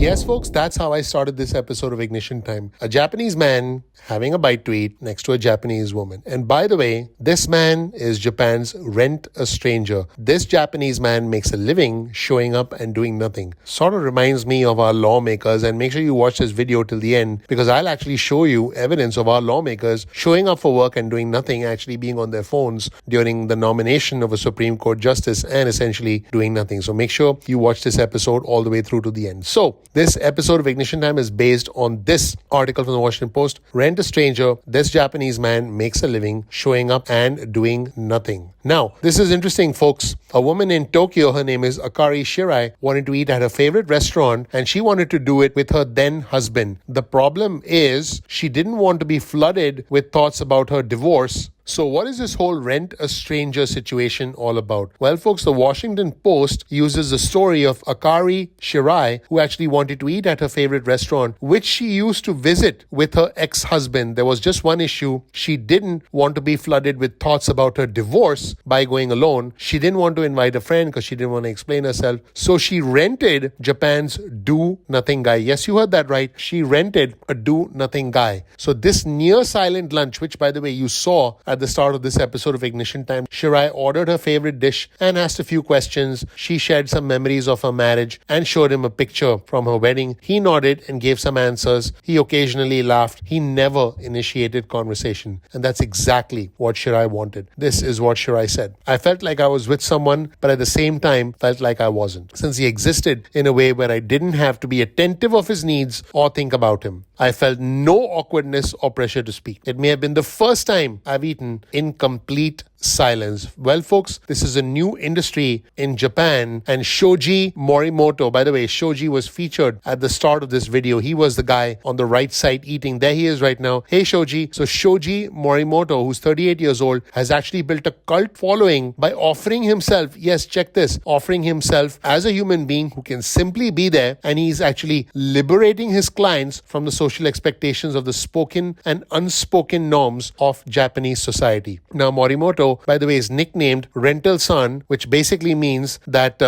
Yes, folks, that's how I started this episode of Ignition Time. A Japanese man having a bite to eat next to a Japanese woman. And by the way, this man is Japan's Rent a Stranger. This Japanese man makes a living showing up and doing nothing. Sort of reminds me of our lawmakers, and make sure you watch this video till the end because I'll actually show you evidence of our lawmakers showing up for work and doing nothing, actually being on their phones during the nomination of a Supreme Court justice and essentially doing nothing. So make sure you watch this episode all the way through to the end. So this episode of Ignition Time is based on this article from the Washington Post. Rent a Stranger, this Japanese man makes a living showing up and doing nothing. Now, this is interesting, folks. A woman in Tokyo, her name is Akari Shirai, wanted to eat at her favorite restaurant and she wanted to do it with her then husband. The problem is she didn't want to be flooded with thoughts about her divorce. So what is this whole Rent a Stranger situation all about? Well, folks, the Washington Post uses the story of Akari Shirai, who actually wanted to eat at her favorite restaurant, which she used to visit with her ex-husband. There was just one issue. She didn't want to be flooded with thoughts about her divorce by going alone. She didn't want to invite a friend because she didn't want to explain herself. So she rented Japan's do-nothing guy. Yes, you heard that right. She rented a do-nothing guy. So this near-silent lunch, which, by the way, you saw at the start of this episode of Ignition Time, Shirai ordered her favorite dish and asked a few questions. She shared some memories of her marriage and showed him a picture from her wedding. He nodded and gave some answers. He occasionally laughed. He never initiated conversation. And that's exactly what Shirai wanted. This is what Shirai said. I felt like I was with someone, but at the same time felt like I wasn't, since he existed in a way where I didn't have to be attentive of his needs or think about him. I felt no awkwardness or pressure to speak. It may have been the first time I've eaten in complete silence. Well, folks, this is a new industry in Japan, and Shoji Morimoto, by the way, Shoji was featured at the start of this video. He was the guy on the right side eating. There he is right now. Hey, Shoji. So Shoji Morimoto, who's 38 years old, has actually built a cult following by offering himself, yes, check this, offering himself as a human being who can simply be there, and he's actually liberating his clients from the social expectations of the spoken and unspoken norms of Japanese society. Now, Morimoto, by the way, is nicknamed Rental Son, which basically means that,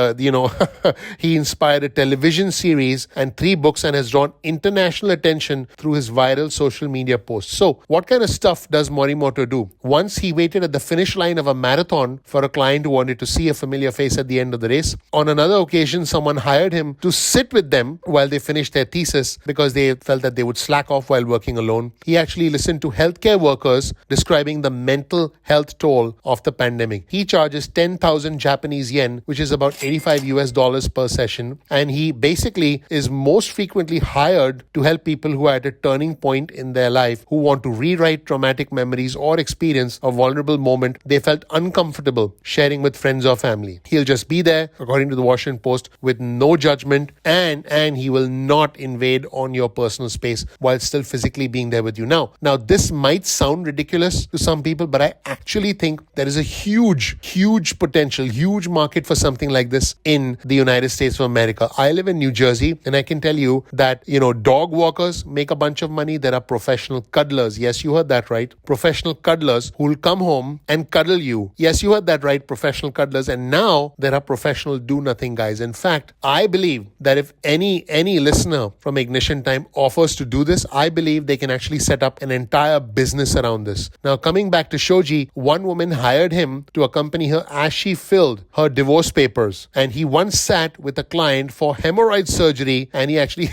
he inspired a television series and 3 books and has drawn international attention through his viral social media posts. So what kind of stuff does Morimoto do? Once he waited at the finish line of a marathon for a client who wanted to see a familiar face at the end of the race. On another occasion, someone hired him to sit with them while they finished their thesis because they felt that they would slack off while working alone. He actually listened to healthcare workers describing the mental health toll of the pandemic. He charges 10,000 Japanese yen, which is about $85 per session. And he basically is most frequently hired to help people who are at a turning point in their life, who want to rewrite traumatic memories or experience a vulnerable moment they felt uncomfortable sharing with friends or family. He'll just be there, according to the Washington Post, with no judgment, and he will not invade on your personal space while still physically being there with you. Now this might sound ridiculous to some people, but I actually think there is a huge potential, huge market for something like this in the United States of America. I live in New Jersey, and I can tell you that, dog walkers make a bunch of money. There are professional cuddlers. Yes, you heard that right. Professional cuddlers who will come home and cuddle you. Yes, you heard that right. Professional cuddlers. And now there are professional do-nothing guys. In fact, I believe that if any listener from Ignition Time offers to do this, I believe they can actually set up an entire business around this. Now, coming back to Shoji, one woman hired him to accompany her as she filled her divorce papers. And he once sat with a client for hemorrhoid surgery, and he actually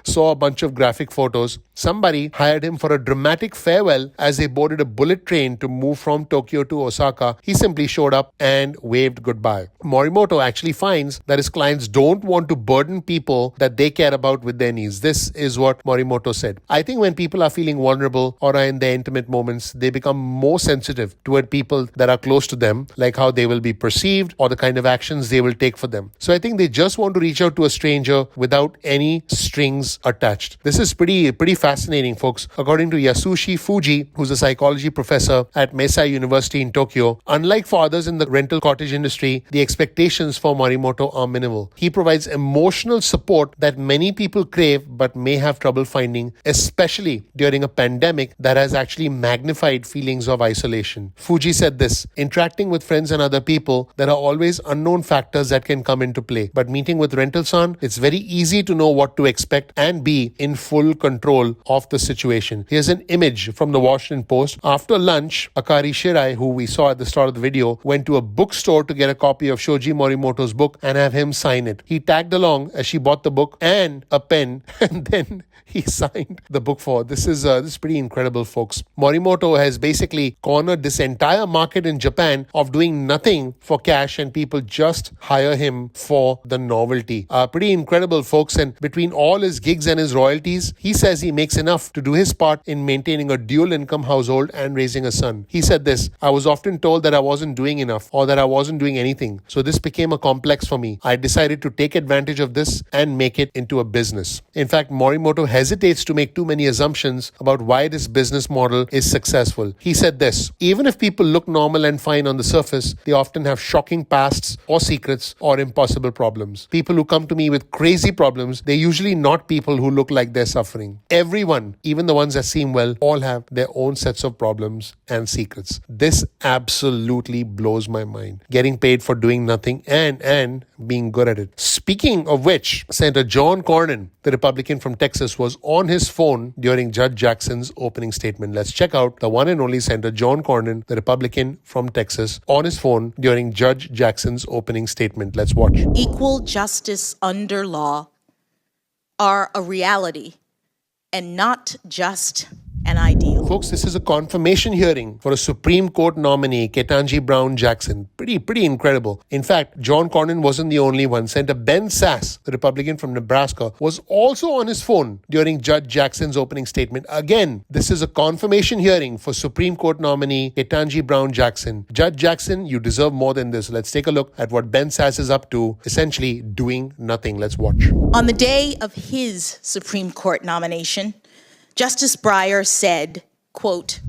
saw a bunch of graphic photos. Somebody hired him for a dramatic farewell as they boarded a bullet train to move from Tokyo to Osaka. He simply showed up and waved goodbye. Morimoto actually finds that his clients don't want to burden people that they care about with their needs. This is what Morimoto said. I think when people are feeling vulnerable or are in their intimate moments, they become more sensitive toward people that are close to them, like how they will be perceived or the kind of actions they will take for them. So I think they just want to reach out to a stranger without any strings attached. This is pretty fascinating, folks. According to Yasushi Fuji, who's a psychology professor at Meisei University in Tokyo, unlike for others in the rental cottage industry, the expectations for Morimoto are minimal. He provides emotional support that many people crave but may have trouble finding, especially during a pandemic that has actually magnified feelings of isolation. Fuji said this: interacting with friends and other people, there are always unknown factors that can come into play. But meeting with Rental-san, it's very easy to know what to expect and be in full control of the situation. Here's an image from the Washington Post. After lunch, Akari Shirai, who we saw at the start of the video, went to a bookstore to get a copy of Shoji Morimoto's book and have him sign it. He tagged along as she bought the book and a pen, and then he signed the book for her. This is pretty incredible, folks. Morimoto has basically cornered this entire market in Japan of doing nothing for cash, and people just hire him for the novelty. Pretty incredible, folks. And between all his gigs and his royalties, he says he makes enough to do his part in maintaining a dual income household and raising a son. He said this: I was often told that I wasn't doing enough or that I wasn't doing anything. So this became a complex for me. I decided to take advantage of this and make it into a business. In fact, Morimoto hesitates to make too many assumptions about why this business model is successful. He said this: even if people look normal and fine on the surface, they often have shocking pasts or secrets or impossible problems. People who come to me with crazy problems, they're usually not people who look like they're suffering. Everyone, even the ones that seem well, all have their own sets of problems and secrets. This absolutely blows my mind. Getting paid for doing nothing and being good at it. Speaking of which, Senator John Cornyn, the Republican from Texas, was on his phone during Judge Jackson's opening statement. Let's check out the one and only Senator John Cornyn, the Republican from Texas, on his phone during Judge Jackson's opening statement. Let's watch. Equal justice under law are a reality and not just an ideal. Folks, this is a confirmation hearing for a Supreme Court nominee, Ketanji Brown Jackson. Pretty incredible. In fact, John Cornyn wasn't the only one. Senator Ben Sasse, the Republican from Nebraska, was also on his phone during Judge Jackson's opening statement. Again, this is a confirmation hearing for Supreme Court nominee Ketanji Brown Jackson. Judge Jackson, you deserve more than this. Let's take a look at what Ben Sasse is up to, essentially doing nothing. Let's watch. On the day of his Supreme Court nomination, Justice Breyer said, quote,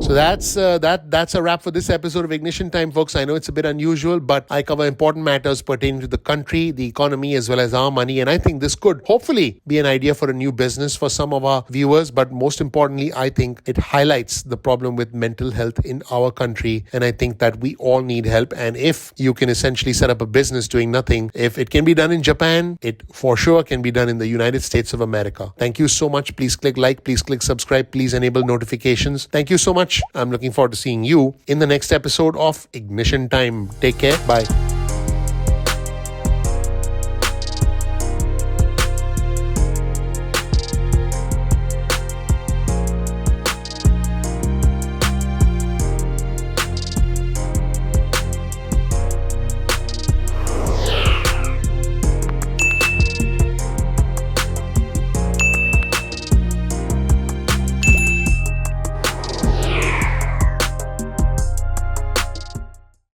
So that's a wrap for this episode of Ignition Time, folks. I know it's a bit unusual, but I cover important matters pertaining to the country, the economy, as well as our money. And I think this could hopefully be an idea for a new business for some of our viewers. But most importantly, I think it highlights the problem with mental health in our country. And I think that we all need help. And if you can essentially set up a business doing nothing, if it can be done in Japan, it for sure can be done in the United States of America. Thank you so much. Please click like, please click subscribe, please enable notifications. Thank you so much. I'm looking forward to seeing you in the next episode of Ignition Time. Take care. Bye.